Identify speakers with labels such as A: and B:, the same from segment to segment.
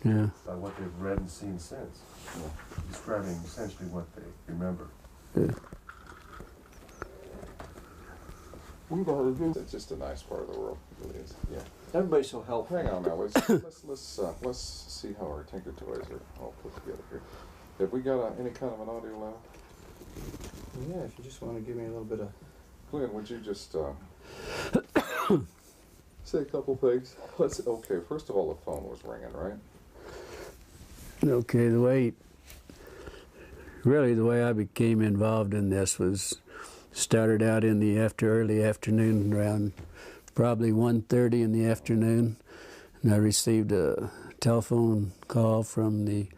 A: by what they've read and seen since, describing essentially what they remember.
B: Yeah.
C: It's just a nice part of the world. It really is. Yeah.
D: Everybody's so helpful.
C: Hang on now. Let's see how our Tinker Toys are all put together here. Have we got any kind of an audio level?
D: Yeah, if you just want to give me a little bit of...
C: Glenn, would you just say a couple things? Okay, first of all, the phone was ringing, right?
B: Okay, the way I became involved in this was started out in the early afternoon, around probably 1:30 in the afternoon, and I received a telephone call from the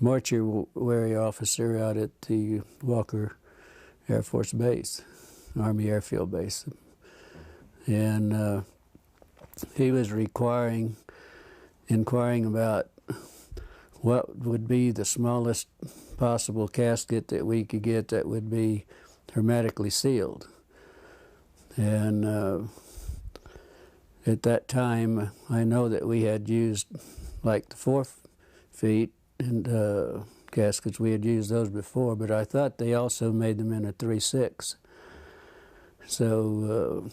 B: mortuary officer out at the Walker Air Force Base, Army Airfield Base, and he was inquiring about what would be the smallest possible casket that we could get that would be hermetically sealed. And at that time, I know that we had used like the 4 feet and caskets. We had used those before, but I thought they also made them in a 3/6. So,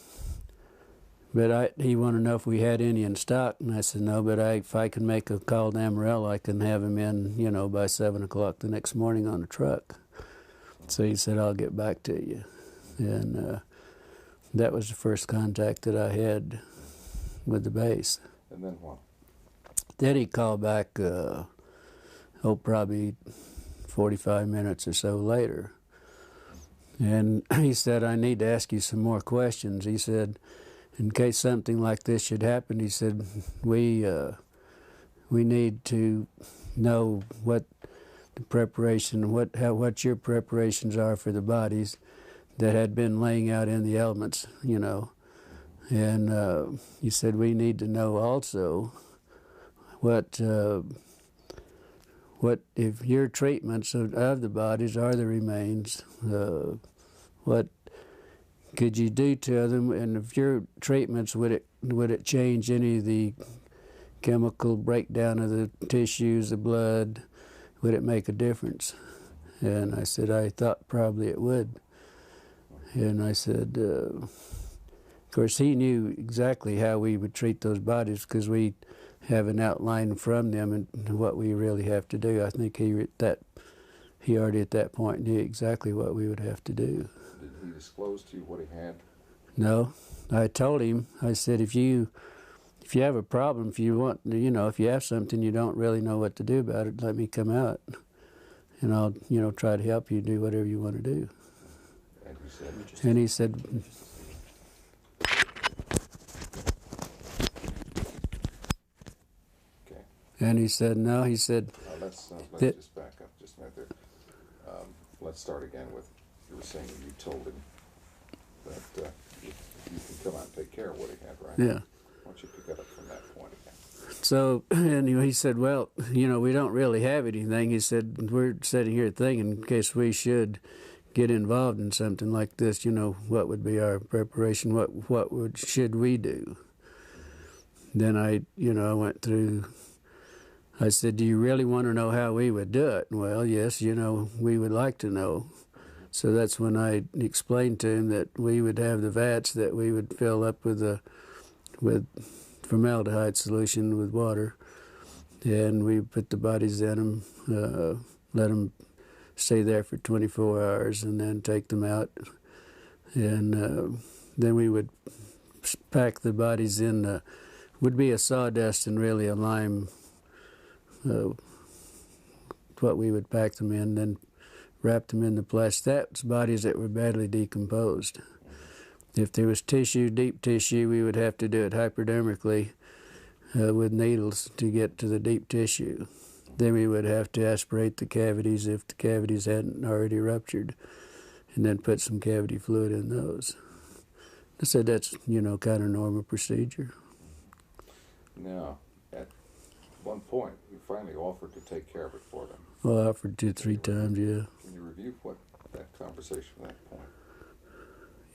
B: he wanted to know if we had any in stock, and I said no, but if I can make a call to Amarillo, I can have him in, by 7 o'clock the next morning on a truck. So he said, I'll get back to you. And that was the first contact that I had with the base.
C: And then what?
B: Then he called back, probably 45 minutes or so later. And he said, I need to ask you some more questions. He said, in case something like this should happen, he said, we need to know what the preparation, what your preparations are for the bodies that had been laying out in the elements, And he said, we need to know also what if your treatments of the bodies are the remains, what could you do to them, and if your treatments, would it change any of the chemical breakdown of the tissues, the blood? Would it make a difference? And I said, I thought probably it would. And I said, of course, he knew exactly how we would treat those bodies because we have an outline from them and what we really have to do. I think he already at that point knew exactly what we would have to do.
C: Did he disclose to you what he had?
B: No, I told him. I said, if you have a problem, if you want, if you have something you don't really know what to do about it, let me come out, and I'll, try to help you do whatever you want to do.
C: And you said,
B: and he said,
C: okay.
B: And he said, no. He said,
C: let's just back up just a minute there. Let's start again with, you were saying you told him that you can come out and take care of what he had, right?
B: Yeah.
C: Why don't you pick it up from that point again?
B: So, anyway, he said, well, we don't really have anything. He said, we're sitting here thinking in case we should get involved in something like this, what would be our preparation? Should we do? Then I went through, I said, do you really want to know how we would do it? Well, yes, we would like to know. So that's when I explained to him that we would have the vats that we would fill up with formaldehyde solution with water, and we put the bodies in them, let them stay there for 24 hours, and then take them out. And then we would pack the bodies in, would be a sawdust and really a lime, what we would pack them in, then wrap them in the plastic. That's bodies that were badly decomposed. If there was tissue, deep tissue, we would have to do it hypodermically with needles to get to the deep tissue. Then we would have to aspirate the cavities if the cavities hadn't already ruptured, and then put some cavity fluid in those. I said that's, kind of normal procedure.
C: Now, at one point, you finally offered to take care of it for them.
B: Well, I offered 2-3 times, yeah.
C: Can you review what that conversation at that point?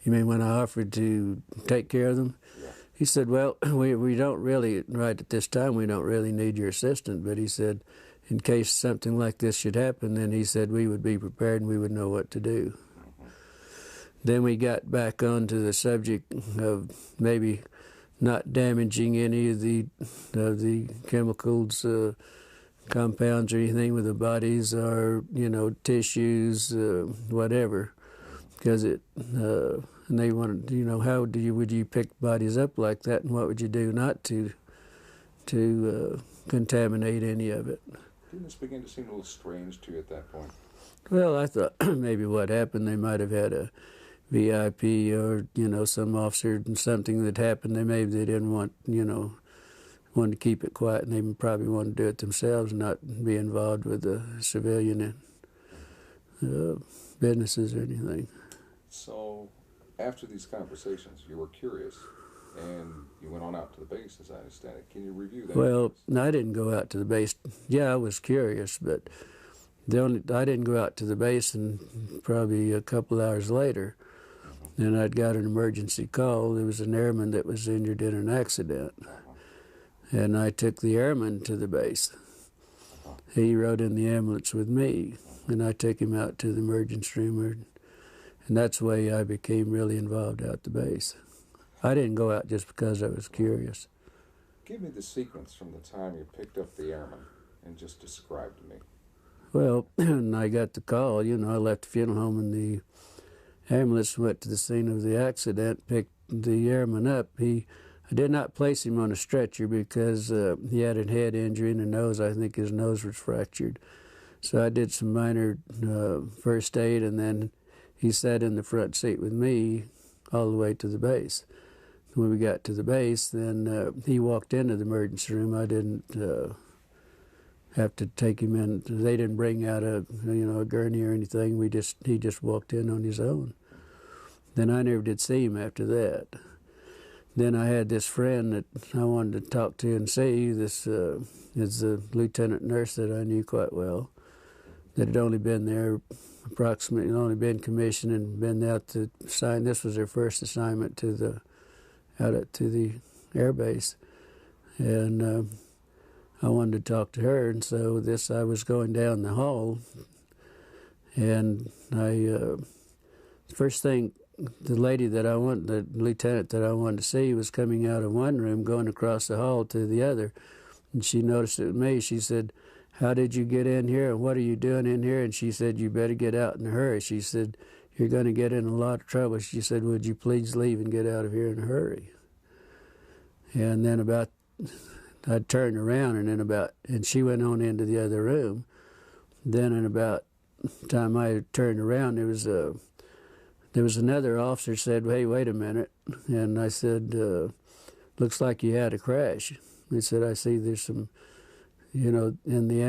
B: You mean when I offered to take care of them?
C: Yeah.
B: He said, well, we don't really, right at this time, we don't really need your assistant, but he said, in case something like this should happen, then he said we would be prepared and we would know what to do. Then we got back onto the subject of maybe not damaging any of the chemicals, compounds or anything with the bodies, or tissues, whatever, because and they wanted, how would you pick bodies up like that, and what would you do not to contaminate any of it?
C: Didn't this begin to seem a little strange to you at that point?
B: Well, I thought maybe what happened, they might have had a VIP or, some officer and something that happened. Maybe they didn't wanted to keep it quiet, and they probably wanted to do it themselves and not be involved with the civilian businesses or anything.
C: So after these conversations, you were curious, and you went on out to the base, as I understand it. Can you review that?
B: Well, I didn't go out to the base. Yeah, I was curious, but I didn't go out to the base, and probably a couple hours later, and I'd got an emergency call. There was an airman that was injured in an accident, and I took the airman to the base. He rode in the ambulance with me, and I took him out to the emergency room, and that's the way I became really involved out at the base. I didn't go out just because I was curious.
C: Give me the sequence from the time you picked up the airman and just describe to me.
B: Well, when I got the call, I left the funeral home, and the ambulance went to the scene of the accident, picked the airman up. I did not place him on a stretcher because he had a head injury in the nose. I think his nose was fractured. So I did some minor first aid, and then he sat in the front seat with me all the way to the base. When we got to the base, then he walked into the emergency room. I didn't have to take him in. They didn't bring out a gurney or anything. He just walked in on his own. Then I never did see him after that. Then I had this friend that I wanted to talk to and see. This is a lieutenant nurse that I knew quite well, that had only been there only been commissioned and been out to sign. This was her first assignment to the air base, and I wanted to talk to her. And so I was going down the hall, and first thing, the lieutenant that I wanted to see was coming out of one room, going across the hall to the other, and she noticed it was me. She said, "How did you get in here, and what are you doing in here?" And she said, "You better get out in a hurry." She said, "You're going to get in a lot of trouble." She said, "Would you please leave and get out of here in a hurry?" And then I turned around, and she went on into the other room. Then in about the time I turned around, there was another officer said, "Hey, wait a minute." And I said, "Looks like you had a crash." He said, "I see there's some, in the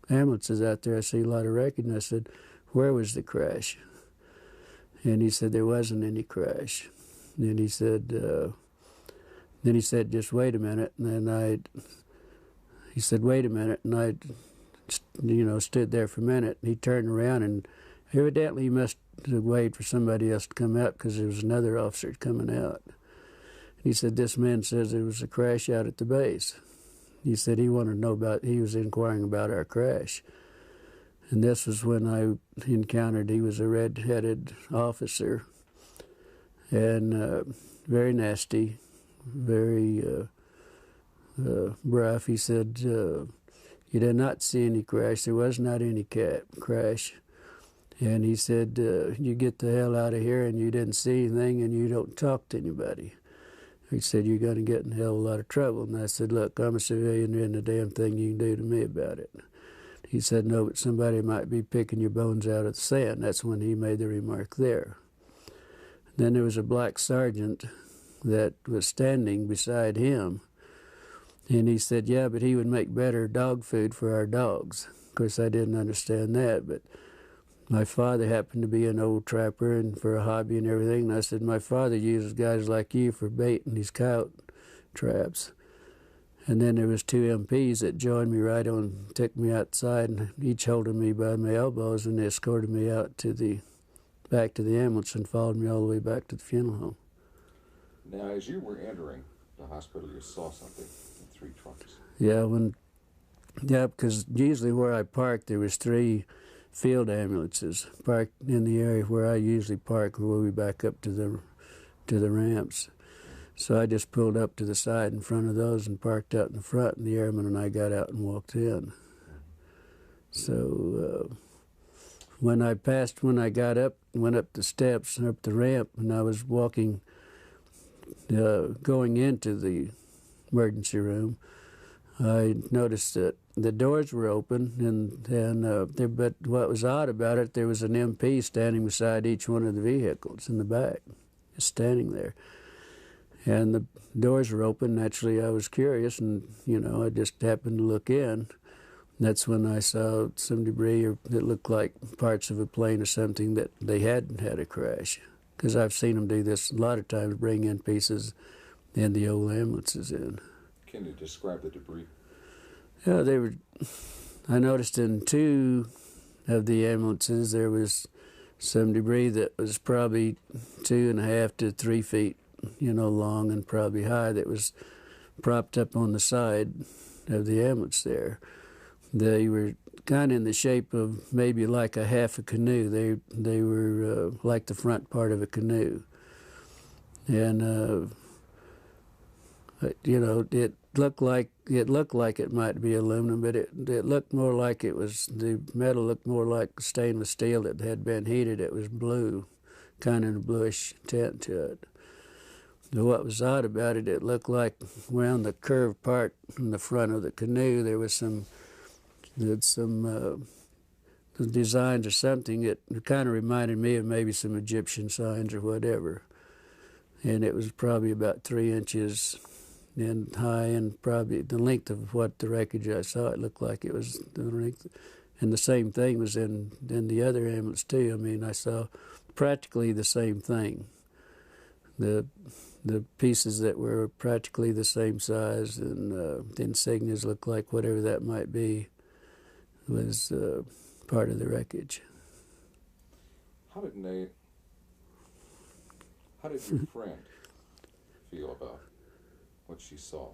B: ambulances out there, I see a lot of wreckage." And I said, "Where was the crash?" And he said, "There wasn't any crash." And he said, "Just wait a minute." And then he said, "Wait a minute." And I, stood there for a minute. And he turned around, and evidently he must have waited for somebody else to come out, because there was another officer coming out. He said, "This man says there was a crash out at the base." He said he wanted to know he was inquiring about our crash. And this was when I encountered, he was a red-headed officer, and very nasty, very rough. He said, "You did not see any crash. There was not any crash." And he said, "You get the hell out of here, and you didn't see anything, and you don't talk to anybody." He said, "You're going to get in a hell of a lot of trouble." And I said, "Look, I'm a civilian. There isn't a damn thing you can do to me about it." He said, "No, but somebody might be picking your bones out of the sand." That's when he made the remark there. Then there was a black sergeant that was standing beside him, and he said, "Yeah, but he would make better dog food for our dogs." Of course, I didn't understand that, but my father happened to be an old trapper and for a hobby and everything. And I said, "My father uses guys like you for bait in these coyote traps." And then there was two MPs that joined me right on, took me outside, and each holding me by my elbows, and they escorted me out back to the ambulance and followed me all the way back to the funeral home.
C: Now, as you were entering the hospital, you saw something in 3 trucks.
B: Yeah, because usually where I parked, there was 3 field ambulances parked in the area where I usually park where we back up to the ramps. So I just pulled up to the side in front of those and parked out in the front, and the airman and I got out and walked in. So when I got up, went up the steps and up the ramp, and I was walking, going into the emergency room, I noticed that the doors were open, but what was odd about it, there was an MP standing beside each one of the vehicles in the back, just standing there. And the doors were open. Naturally, I was curious, and, I just happened to look in. That's when I saw some debris that looked like parts of a plane or something that they hadn't had a crash. Because I've seen them do this a lot of times, bring in pieces and the old ambulances in.
C: Can you describe the debris?
B: Yeah, I noticed in 2 of the ambulances there was some debris that was probably 2.5 to 3 feet, long and probably high, that was propped up on the side of the ambulance there. They were kind of in the shape of maybe like a half a canoe. They were like the front part of a canoe. And, it looked like it might be aluminum, but it looked more like the metal looked more like stainless steel that had been heated. It was blue, kind of a bluish tint to it. But what was odd about it, it looked like around the curved part in the front of the canoe, there was some designs or something. It kind of reminded me of maybe some Egyptian signs or whatever. And it was probably about 3 inches in high, and probably the length of what the wreckage I saw, it looked like it was the length. And the same thing was in the other ambulance too. I mean, I saw practically the same thing. The pieces that were practically the same size, and the insignias looked like whatever that might be was part of the wreckage.
C: How did your friend feel about what she saw?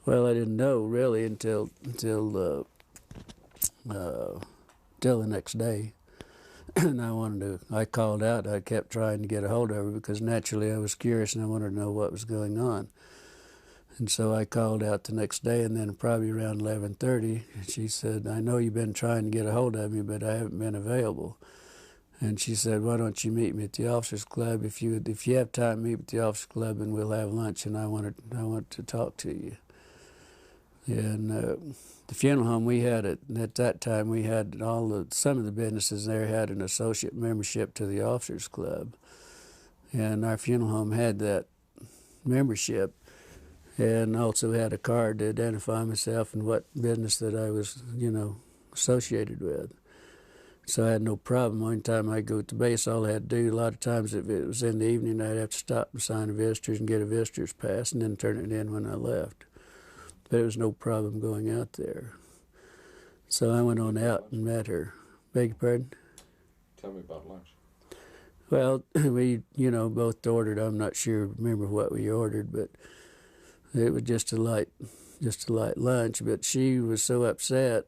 B: Well, I didn't know really until the next day. And I called out. I kept trying to get a hold of her because naturally I was curious and I wanted to know what was going on. And so I called out the next day, and then probably around 11:30, she said, "I know you've been trying to get a hold of me, but I haven't been available." And she said, "Why don't you meet me at the officers club? If you have time, meet at the officers club, and we'll have lunch. And I want to talk to you." And the funeral home we had at that time, we had some of the businesses there had an associate membership to the officers club, and our funeral home had that membership, and also had a card to identify myself and what business that I was, associated with. So I had no problem. One time I'd go to base, all I had to do, a lot of times if it was in the evening, I'd have to stop and sign a visitor's and get a visitor's pass and then turn it in when I left. But it was no problem going out there. So I went on out and met her. Beg your pardon?
C: Tell me about lunch.
B: Well, we, both ordered. I'm not sure, remember what we ordered, but it was just a light lunch. But she was so upset.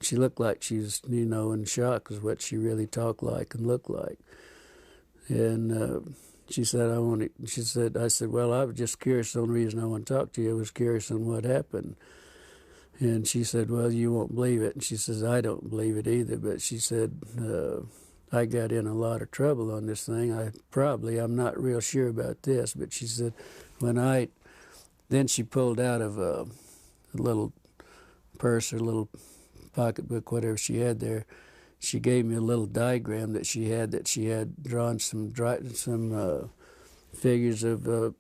B: She looked like she was, in shock, is what she really talked like and looked like. And she said, I said, well, I was just curious. The only reason I want to talk to you was curious on what happened. And she said, well, you won't believe it. And she says, I don't believe it either. But she said, I got in a lot of trouble on this thing. I'm not real sure about this. But she said, then she pulled out of a little purse or little pocketbook, whatever she had there. She gave me a little diagram that she had drawn some figures of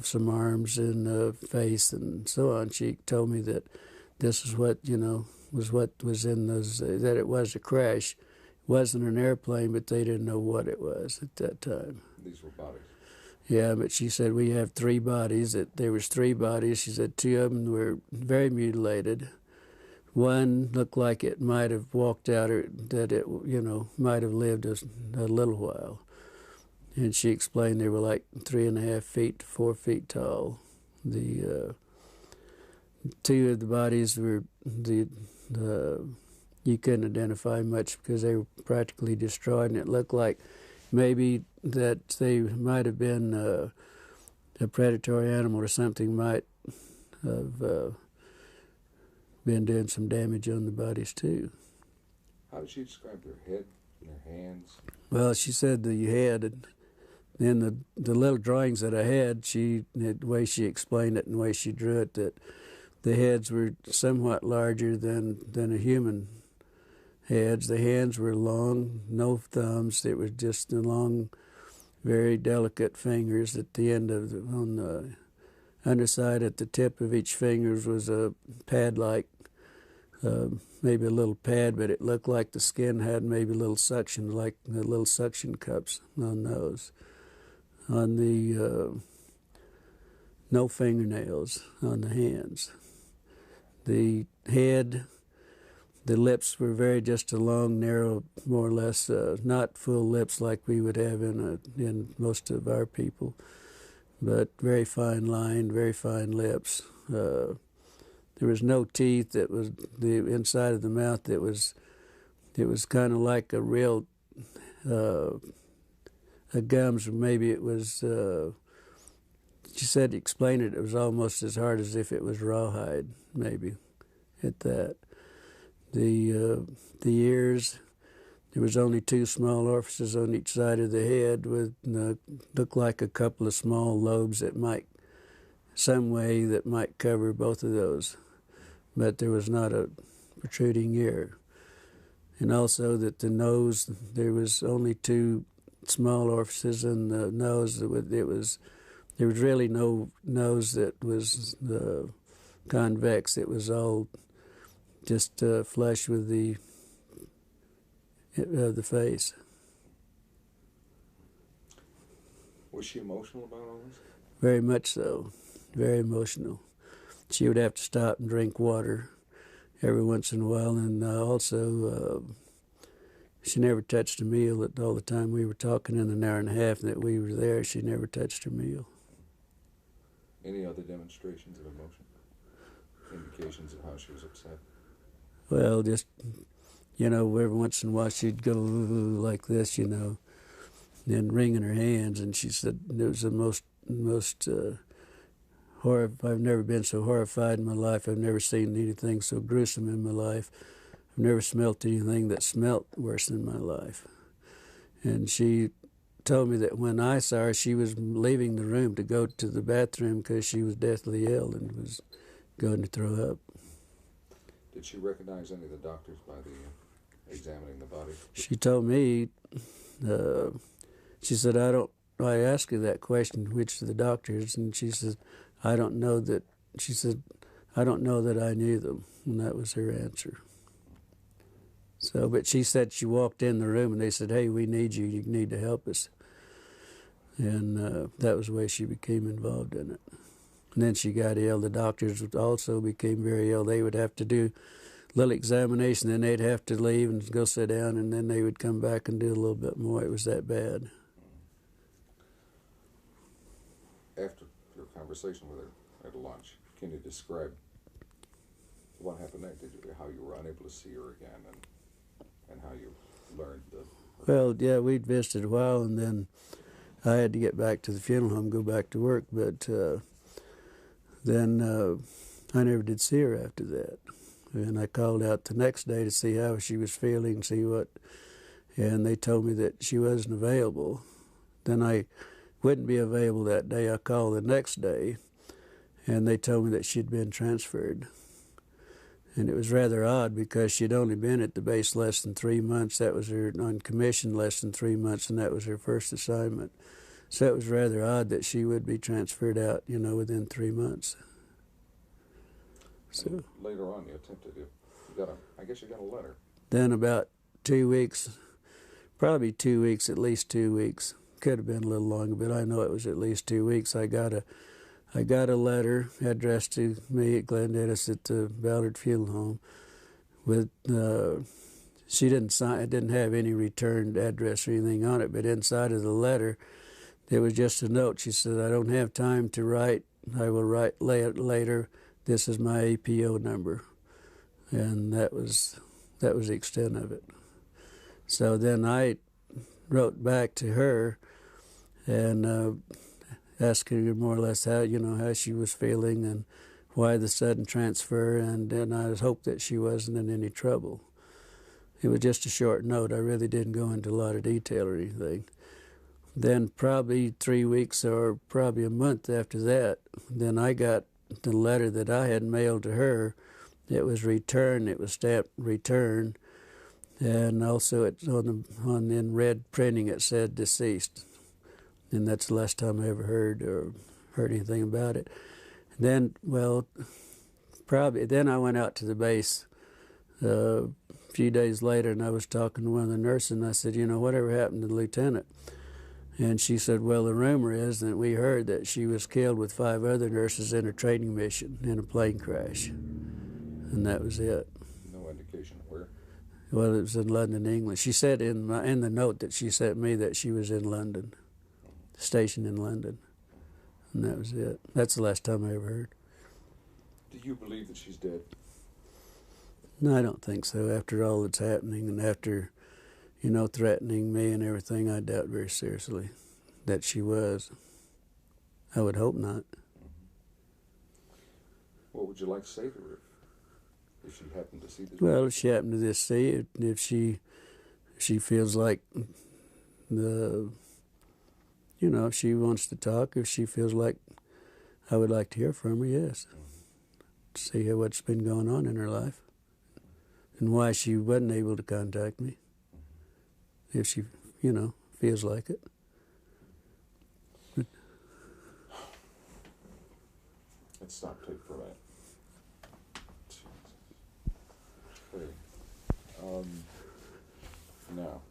B: some arms and face and so on. She told me that this is what was in those, that it was a crash. It wasn't an airplane, but they didn't know what it was at that time.
C: These were bodies.
B: Yeah, but she said we have 3 bodies. There was 3 bodies. She said 2 of them were very mutilated. One looked like it might have walked out, or that it, might have lived a little while. and she explained they were like 3.5 feet to 4 feet tall. The two of the bodies were you couldn't identify much because they were practically destroyed, and it looked like maybe that they might have been a predatory animal or something might have been doing some damage on the bodies too.
C: How did she describe their head and their hands?
B: Well, she said the head, and then the little drawings that I had, the way she explained it and the way she drew it, that the heads were somewhat larger than a human heads. The hands were long, no thumbs. It was just the long, very delicate fingers at the end of on the underside at the tip of each finger was a pad-like, maybe a little pad, but it looked like the skin had maybe a little suction, like the little suction cups on those. On the no fingernails on the hands. The head, the lips were just a long, narrow, more or less, not full lips like we would have in most of our people, but very fine lined, very fine lips. There was no teeth. That was the inside of the mouth. It was kind of like a real a gums, or maybe it was. She said to explain it. It was almost as hard as if it was rawhide, maybe, at that. The ears. There was only 2 small orifices on each side of the head, with looked like a couple of small lobes that might, some way that might cover both of those, but there was not a protruding ear. And also that the nose, there was only 2 small orifices in the nose. There was really no nose that was convex. It was all just flush with the face.
C: Was she emotional about all this?
B: Very much so. Very emotional. She would have to stop and drink water every once in a while, and also she never touched a meal. All the time we were talking in an hour and a half that we were there, she never touched her meal.
C: Any other demonstrations of emotion? Indications of how she was upset?
B: Well, just, every once in a while she'd go like this, then wringing her hands, and she said it was the most I've never been so horrified in my life. I've never seen anything so gruesome in my life. I've never smelt anything that smelt worse in my life. And she told me that when I saw her, she was leaving the room to go to the bathroom because she was deathly ill and was going to throw up.
C: Did she recognize any of the doctors by the examining the body?
B: She told me, she said, I asked her that question, which of the doctors, and she said, I don't know that I knew them, and that was her answer. So, but she said she walked in the room and they said, hey, we need you need to help us. And that was the way she became involved in it. And then she got ill. The doctors also became very ill. They would have to do a little examination, then they'd have to leave and go sit down, and then they would come back and do a little bit more. It was that bad.
C: After your conversation with her at lunch, can you describe what happened next? How you were unable to see her again, and how you learned the...
B: Well, yeah, we'd visited a while, and then I had to get back to the funeral home, go back to work, but then I never did see her after that. And I called out the next day to see how she was feeling, and they told me that she wasn't available. Then I wouldn't be available that day. I called the next day, and they told me that she'd been transferred. And it was rather odd because she'd only been at the base less than 3 months. That was her on commission less than 3 months, and that was her first assignment. So it was rather odd that she would be transferred out, within 3 months. So
C: later on, you attempted I guess you got a letter.
B: Then about 2 weeks, probably 2 weeks, at least 2 weeks. Could have been a little longer, but I know it was at least 2 weeks. I got a letter addressed to me at Glendennis at the Ballard Funeral Home. With she didn't sign. It didn't have any returned address or anything on it. But inside of the letter, it was just a note. She said, I don't have time to write. I will write later. This is my APO number. And that was the extent of it. So then I wrote back to her and asked her more or less how she was feeling and why the sudden transfer, and then I hoped that she wasn't in any trouble. It was just a short note. I really didn't go into a lot of detail or anything. Then probably 3 weeks or probably a month after that, then I got the letter that I had mailed to her. It was returned. It was stamped return, and also it on in red printing it said deceased, and that's the last time I ever heard anything about it. Then, then I went out to the base a few days later, and I was talking to one of the nurses, and I said, whatever happened to the lieutenant? And she said, well, the rumor is that we heard that she was killed with 5 other nurses in a training mission in a plane crash. And that was it.
C: No indication of where?
B: Well, it was in London, England. She said in the note that she sent me that she was in London, stationed in London. And that was it. That's the last time I ever heard.
C: Do you believe that she's dead?
B: No, I don't think so. After all that's happening and after, threatening me and everything, I doubt very seriously that she was. I would hope not.
C: What would you like to say to her if she happened to see this?
B: Well, if she happened to see it, if she feels like if she wants to talk, if she feels like I would like to hear from her, yes. See what's been going on in her life and why she wasn't able to contact me. If she, feels like it.
C: Let's stop tape for a minute. Okay. Now,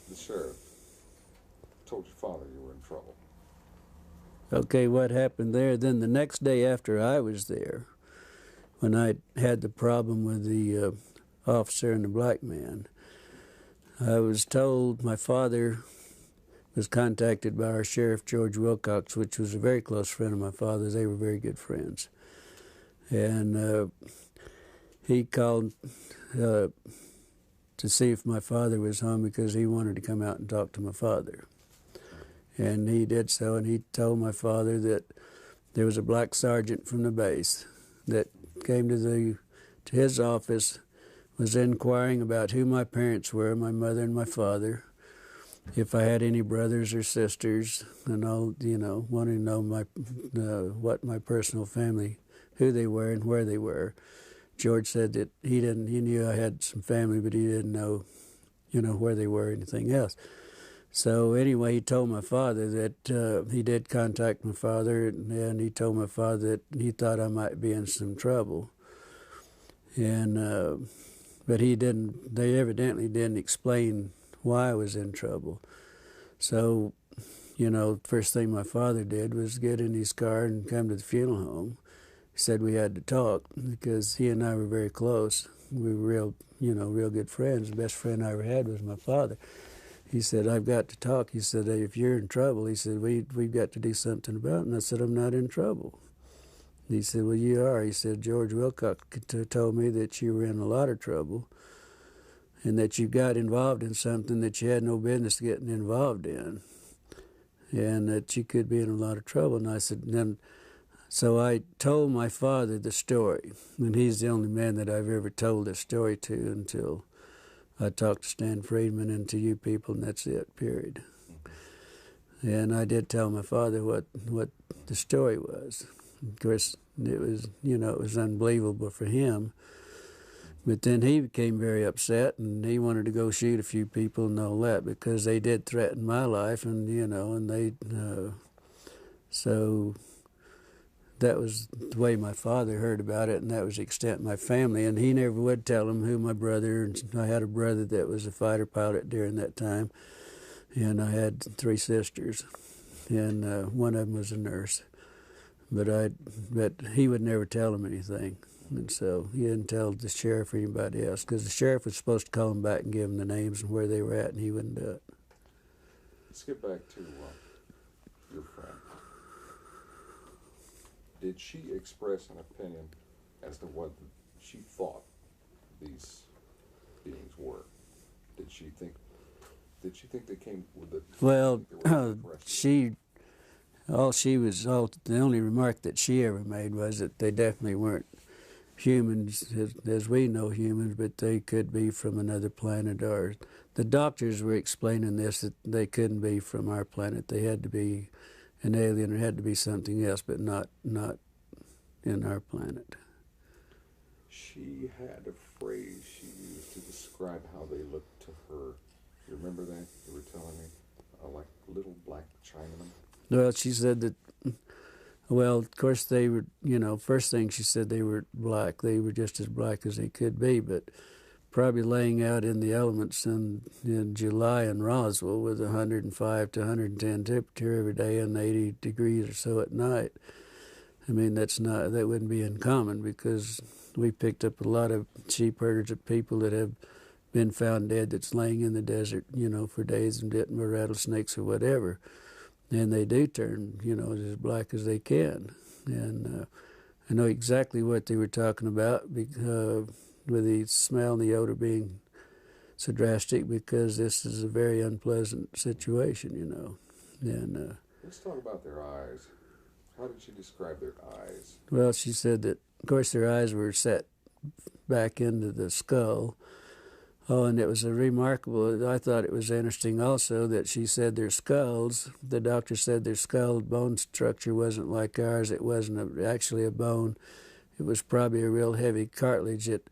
C: the sheriff told your father you were in trouble.
B: Okay, what happened there? Then the next day after I was there, when I had the problem with the officer and the black man, I was told my father was contacted by our sheriff, George Wilcox, which was a very close friend of my father's. They were very good friends. And he called to see if my father was home because he wanted to come out and talk to my father. And he did so, and he told my father that there was a black sergeant from the base that came to his office, was inquiring about who my parents were, my mother and my father, if I had any brothers or sisters, and all, wanting to know what my personal family, who they were and where they were. George said that he knew I had some family, but he didn't know, where they were or anything else. So anyway, he told my father that he did contact my father, and he told my father that he thought I might be in some trouble. And but they evidently didn't explain why I was in trouble. So, first thing my father did was get in his car and come to the funeral home. He said we had to talk because he and I were very close. We were real good friends. The best friend I ever had was my father. He said, I've got to talk. He said, if you're in trouble, he said, we've got to do something about it. And I said, I'm not in trouble. He said, well, you are. He said, George Wilcox told me that you were in a lot of trouble and that you got involved in something that you had no business getting involved in and that you could be in a lot of trouble. And I said, so I told my father the story, and he's the only man that I've ever told this story to until I talked to Stan Friedman and to you people, and that's it, period. And I did tell my father what the story was. Of course, it was, it was unbelievable for him. But then he became very upset, and he wanted to go shoot a few people and all that because they did threaten my life, and, and they, so that was the way my father heard about it, and that was the extent of my family. And he never would tell him who my brother, and I had a brother that was a fighter pilot during that time, and I had 3 sisters, and one of them was a nurse. But he would never tell him anything, and so he didn't tell the sheriff or anybody else because the sheriff was supposed to call him back and give him the names and where they were at, and he wouldn't do it.
C: Let's get back to your friend. Did she express an opinion as to what she thought these beings were? Did she think they came with the?
B: Well, the only remark that she ever made was that they definitely weren't humans as we know humans, but they could be from another planet. Or the doctors were explaining this, that they couldn't be from our planet. They had to be an alien, or had to be something else, but not in our planet.
C: She had a phrase she used to describe how they looked to her. You remember that? You were telling me, like little black Chinamen.
B: Well, she said that. Well, of course they were. First thing she said, they were black. They were just as black as they could be, but probably laying out in the elements in July in Roswell with 105 to 110 temperature every day and 80 degrees or so at night. I mean, that wouldn't be uncommon, because we picked up a lot of sheep herders of people that have been found dead that's laying in the desert, for days and bitten by rattlesnakes or whatever. And they do turn, as black as they can. And I know exactly what they were talking about, because with the smell and the odor being so drastic, because this is a very unpleasant situation, And
C: let's talk about their eyes. How did she describe their eyes?
B: Well, she said that, of course, their eyes were set back into the skull. Oh, and it was I thought it was interesting also that she said their skulls, the doctor said their skull bone structure wasn't like ours. It wasn't actually a bone. It was probably a real heavy cartilage. It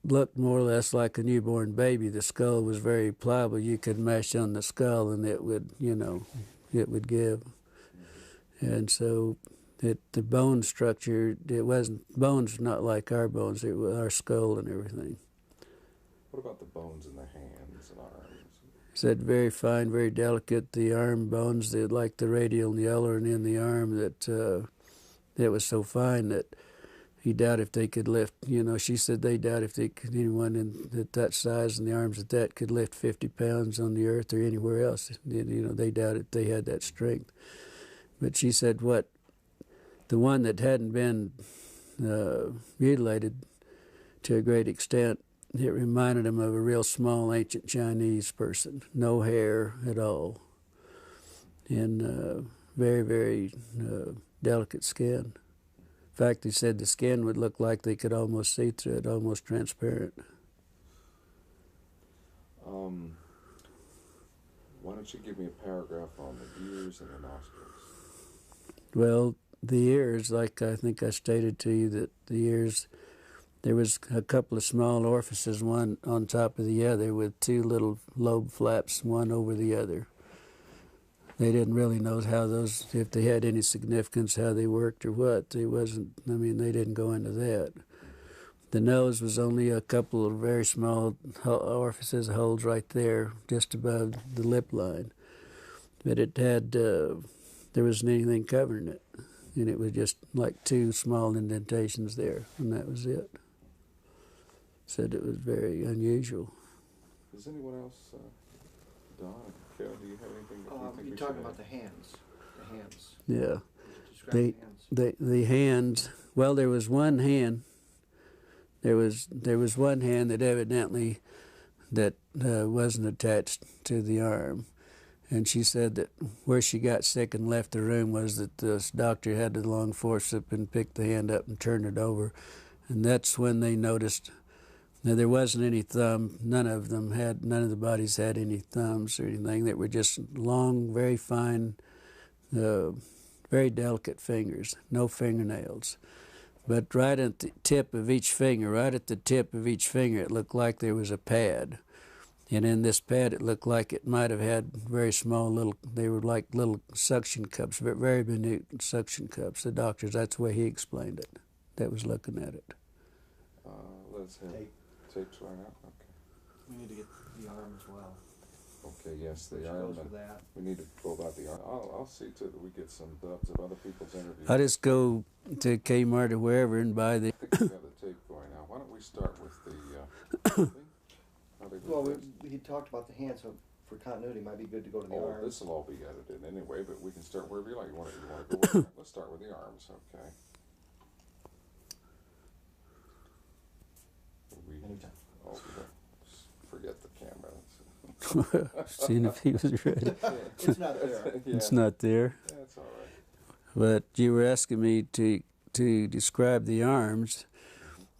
B: looked more or less like a newborn baby. The skull was very pliable. You could mash on the skull and it would, it would give. And so the bone structure, bones not like our bones. It was our skull and everything.
C: What about the bones in the hands and arms?
B: He said very fine, very delicate. The arm bones, like the radial and the ulnar and in the arm, that was so fine that he doubted if they could lift. She said they doubt if anyone at that size and the arms at that could lift 50 pounds on the earth or anywhere else. They doubted they had that strength. But she said the one that hadn't been mutilated to a great extent, it reminded him of a real small ancient Chinese person, no hair at all, and very, very delicate skin. In fact, he said the skin would look like they could almost see through it, almost transparent.
C: Why don't you give me a paragraph on the ears and the nostrils?
B: Well, the ears, like I think I stated to you, that the ears, there was a couple of small orifices, one on top of the other, with two little lobe flaps, one over the other. They didn't really know if they had any significance, how they worked or what. They didn't go into that. The nose was only a couple of very small orifices, holes right there, just above the lip line. But it had, there wasn't anything covering it. And it was just like two small indentations there, and that was it. Said it was very unusual.
C: Does anyone else, Don, Kevin, do you have anything that you think
D: you're talking about the hands. The hands.
B: Yeah.
D: Describe the hands.
B: The hands, well, there was one hand. There was one hand that evidently wasn't attached to the arm. And she said that where she got sick and left the room was that this doctor had the long forceps and picked the hand up and turned it over. And that's when they noticed. Now, there wasn't any thumb. None of the bodies had any thumbs or anything. They were just long, very fine, very delicate fingers, no fingernails. But right at the tip of each finger, it looked like there was a pad. And in this pad, it looked like it might have had very small they were like little suction cups, very minute suction cups. The doctors, that's the way he explained it, that was looking at it.
C: Let's have tapes right now. Okay.
D: We need to get the arm as well.
C: Okay, yes, the
D: Which
C: arm.
D: goes with that.
C: We need to go about the arm. I'll see to it that we get some dubs of other people's interviews.
B: I just go to Kmart or wherever and buy the...
C: I think we have the tape going now. Why don't we start with the thing?
D: Well, he talked about the hands. So
E: for continuity, it might be good to go to the
C: Oh,
E: arms.
C: this will all be edited anyway, but we can start wherever you like. You want to go with let's start with the arms, okay?
E: Anytime.
C: Oh, forget the camera.
B: Seeing if he was ready.
E: It's not there.
C: Yeah.
B: It's not there.
C: That's all right.
B: But you were asking me to describe the arms,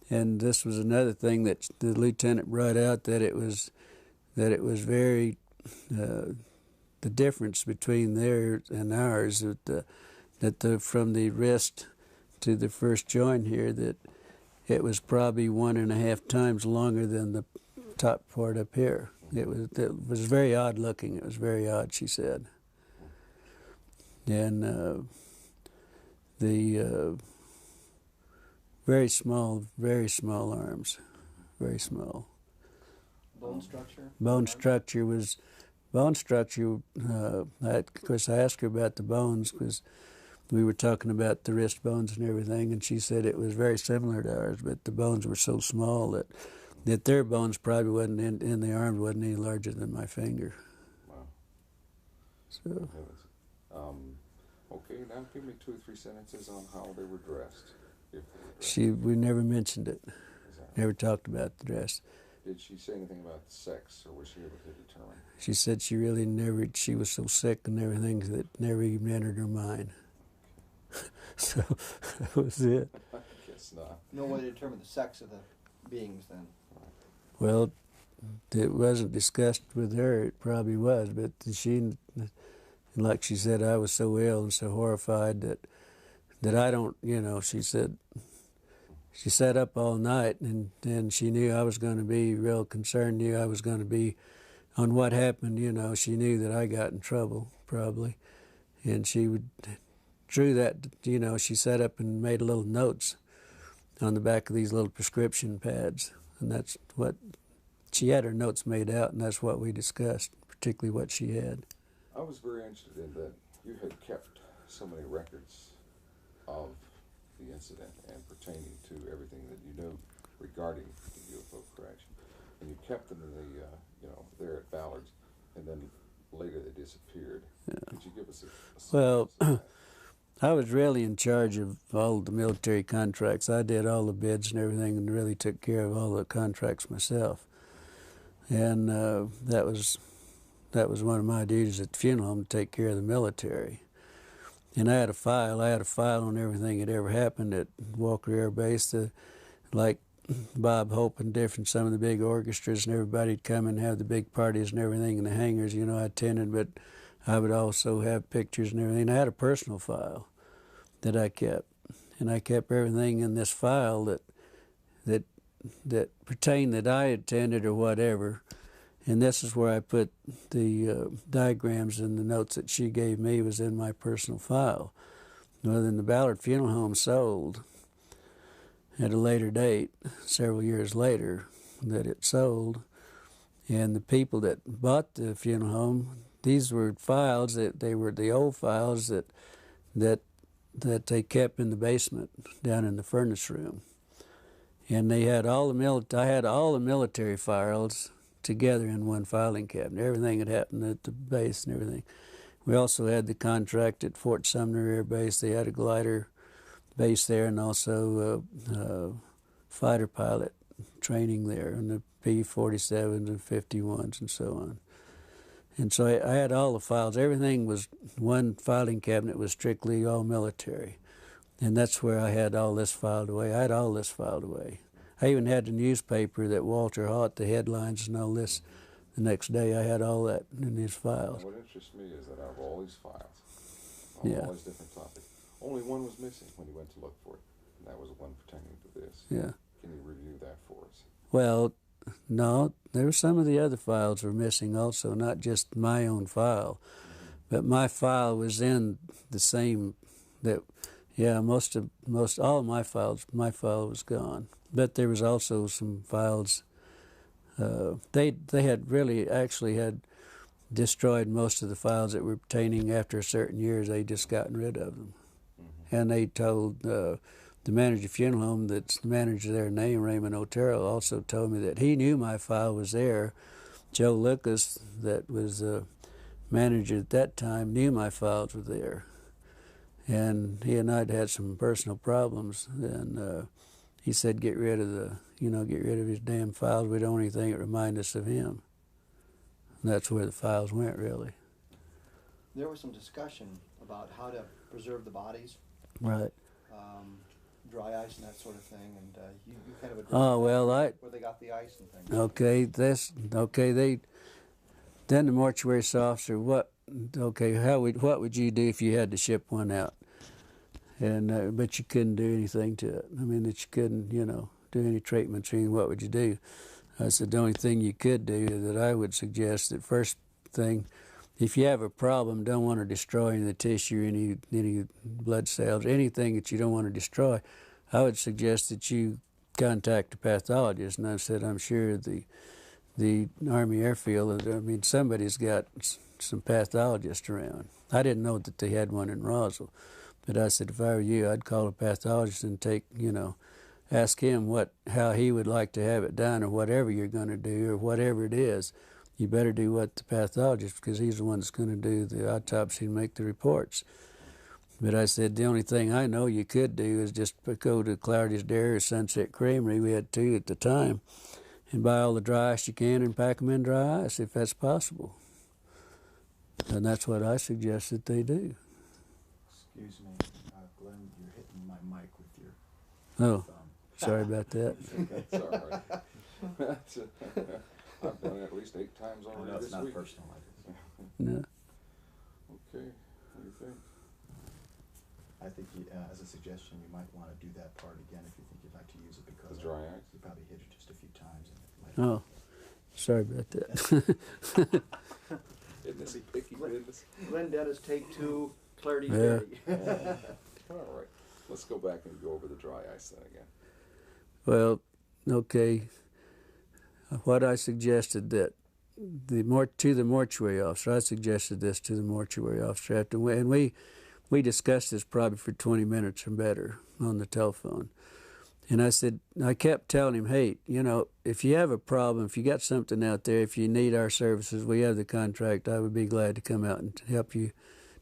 B: and this was another thing that the lieutenant brought out, that it was very the difference between theirs and ours, from the wrist to the first joint here, that it was probably 1.5 times longer than the top part up here. It was very odd looking. It was very odd, she said. And the very small arms, very small.
E: Bone structure?
B: Bone structure, of course I asked her about the bones because we were talking about the wrist bones and everything, and she said it was very similar to ours, but the bones were so small that their bones probably wasn't in the arms, wasn't any larger than my finger.
C: Wow.
B: So.
C: Okay, now give me 2 or 3 sentences on how they were dressed. If they were dressed.
B: We never mentioned it.
C: Is that
B: Never talked about the dress.
C: Did she say anything about sex, or was she able to determine?
B: She said she really never, she was so sick and everything that never even entered her mind. So that was it.
C: I guess not.
E: No way to determine the sex of the beings then.
B: Well, it wasn't discussed with her. It probably was, but she, like she said, I was so ill and so horrified that I don't, she said, she sat up all night and she knew I was going to be real concerned, knew I was going to be on what happened, she knew that I got in trouble, probably. And she drew that, she sat up and made little notes on the back of these little prescription pads. And that's what, she had her notes made out, and that's what we discussed, particularly what she had.
C: I was very interested in that you had kept so many records of the incident and pertaining to everything that you knew regarding the UFO crash. And you kept them in the, there at Ballard's, and then later they disappeared. Yeah. Could you give us a
B: Well, I was really in charge of all the military contracts. I did all the bids and everything and really took care of all the contracts myself. And that was one of my duties at the funeral home, to take care of the military. And I had a file on everything that ever happened at Walker Air Base, like Bob Hope and some of the big orchestras, and everybody'd come and have the big parties and everything in the hangars, I attended, but I would also have pictures and everything. I had a personal file that I kept, and I kept everything in this file that pertained that I attended or whatever. And this is where I put the diagrams and the notes that she gave me was in my personal file. Well, then the Ballard Funeral Home sold at a later date, several years later, that it sold. And the people that bought the funeral home, these were files they were the old files that they kept in the basement down in the furnace room. And they had I had all the military files together in one filing cabinet. Everything had happened at the base and everything. We also had the contract at Fort Sumner Air Base. They had a glider base there, and also fighter pilot training there, and the P-47s and 51s and so on. And so I had all the files. Everything was, one filing cabinet was strictly all military. And that's where I had all this filed away. I had all this filed away. I even had the newspaper that Walter Haught, the headlines and all this. The next day I had all that in these files.
C: What interests me is that out of all these files, all these different topics, only one was missing when you went to look for it, and that was the one pertaining to this.
B: Yeah.
C: Can you review that for us?
B: Well, no, there were some of the other files were missing also, not just my own file, but my file was in the same, most all of my file was gone. But there was also some files, they had destroyed most of the files that were pertaining after a certain years. They just gotten rid of them. Mm-hmm. And they told the manager of the funeral home, that's the manager there named Raymond Otero, also told me that he knew my file was there, Joe Lucas, that was manager at that time, knew my files were there, and he and I'd had some personal problems, and he said, "Get rid of his damn files. We don't want anything that remind us of him." And that's where the files went, really.
E: There was some discussion about how to preserve the bodies,
B: Right.
E: dry ice and that sort of thing, and you kind of addressed
B: Oh,
E: that,
B: well,
E: where they got the ice and things.
B: Then the mortuary officer, what would you do if you had to ship one out? And but you couldn't do anything to it. I mean, that you couldn't, do any treatments or anything. What would you do? I said the only thing you could do that I would suggest, that first thing, if you have a problem, don't want to destroy any of the tissue, any blood cells, anything that you don't want to destroy, I would suggest that you contact a pathologist. And I said, I'm sure the Army Airfield, somebody's got some pathologists around. I didn't know that they had one in Roswell, but I said, if I were you, I'd call a pathologist and ask him how he would like to have it done, or whatever you're going to do, or whatever it is. You better do what the pathologist, because he's the one that's going to do the autopsy and make the reports. But I said, the only thing I know you could do is just go to Clardy's Dairy or Sunset Creamery, we had 2 at the time, and buy all the dry ice you can and pack them in dry ice, if that's possible. And that's what I suggest that they do.
F: Excuse me, Glenn, you're hitting my mic with your
B: Oh,
F: thumb.
B: sorry about that.
C: It's all right. I've done it at least 8 times
F: I
C: already
F: know it's
C: this
F: not
C: week.
F: personal. I just-
B: No.
C: Okay, what do you think?
F: I think as a suggestion, you might want to do that part again if you think you'd like to use it, because
C: The dry ice?
F: you probably hit it just a few times. And it might
B: Oh, sorry about that.
C: Isn't this picky business?
E: Glenn Dennis, take 2, Clarity
B: Yeah.
E: Dairy.
C: All right, let's go back and go over the dry ice then again.
B: Well, okay. What I suggested that to the mortuary officer, I suggested this to the mortuary officer and we discussed this probably for 20 minutes or better on the telephone. And I kept telling him, hey, if you have a problem, if you got something out there, if you need our services, we have the contract, I would be glad to come out and help you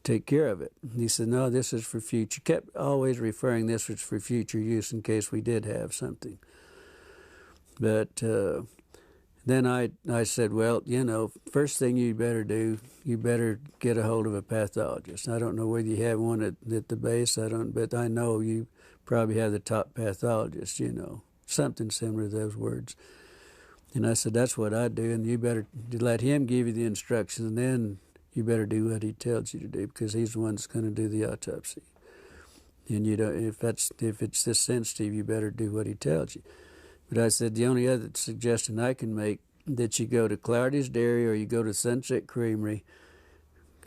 B: take care of it. And he said, no, this is for future. Kept always referring this was for future use in case we did have something. But then I said, well, first thing you better do, you better get a hold of a pathologist. I don't know whether you have one at the base, but I know you probably have the top pathologist, something similar to those words. And I said, that's what I do, and you better let him give you the instructions, and then you better do what he tells you to do, because he's the one that's going to do the autopsy. And if it's this sensitive, you better do what he tells you. But I said, the only other suggestion I can make, that you go to Clardy's Dairy or you go to Sunset Creamery,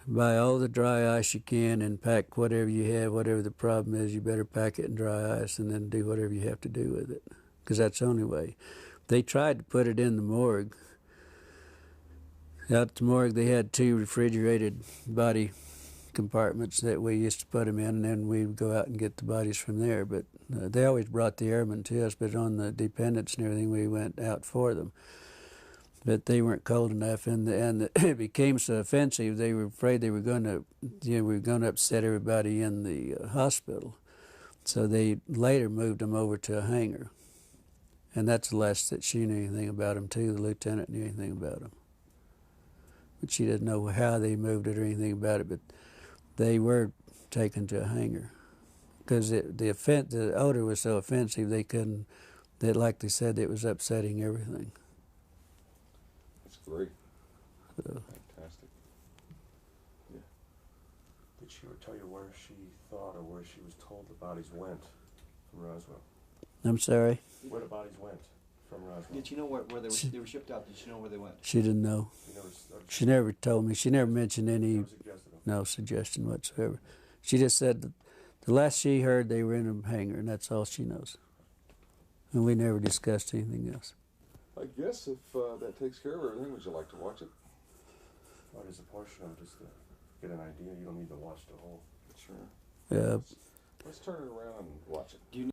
B: buy all the dry ice you can and pack whatever you have, whatever the problem is, you better pack it in dry ice and then do whatever you have to do with it, because that's the only way. They tried to put it in the morgue. Out at the morgue, they had 2 refrigerated body compartments that we used to put them in, and then we would go out and get the bodies from there. But they always brought the airmen to us, but on the dependents and everything, we went out for them. But they weren't cold enough, and it became so offensive. They were afraid they were going to, upset everybody in the hospital. So they later moved them over to a hangar, and that's the last that she knew anything about them too. The lieutenant knew anything about them, but she didn't know how they moved it or anything about it. But they were taken to a hangar because the odor was so offensive they couldn't. That, like they said, it was upsetting everything.
C: That's great.
B: So,
C: Fantastic. Yeah.
A: Did she ever tell you where she thought or where she was told the bodies went from Roswell?
B: I'm sorry.
A: Where the bodies went from Roswell?
E: Did you know where they were shipped out? Did you know where they went?
B: She didn't know.
A: You never,
B: She never told me. She never mentioned any.
A: never suggested them.
B: No suggestion whatsoever. She just said that the last she heard they were in a hangar, and that's all she knows. And we never discussed anything else.
C: I guess if that takes care of everything, would you like to watch it?
A: Or just a portion of it, just to get an idea. You don't need to watch the whole.
C: Sure.
B: Yeah.
C: Let's turn it around and watch it.
E: Do you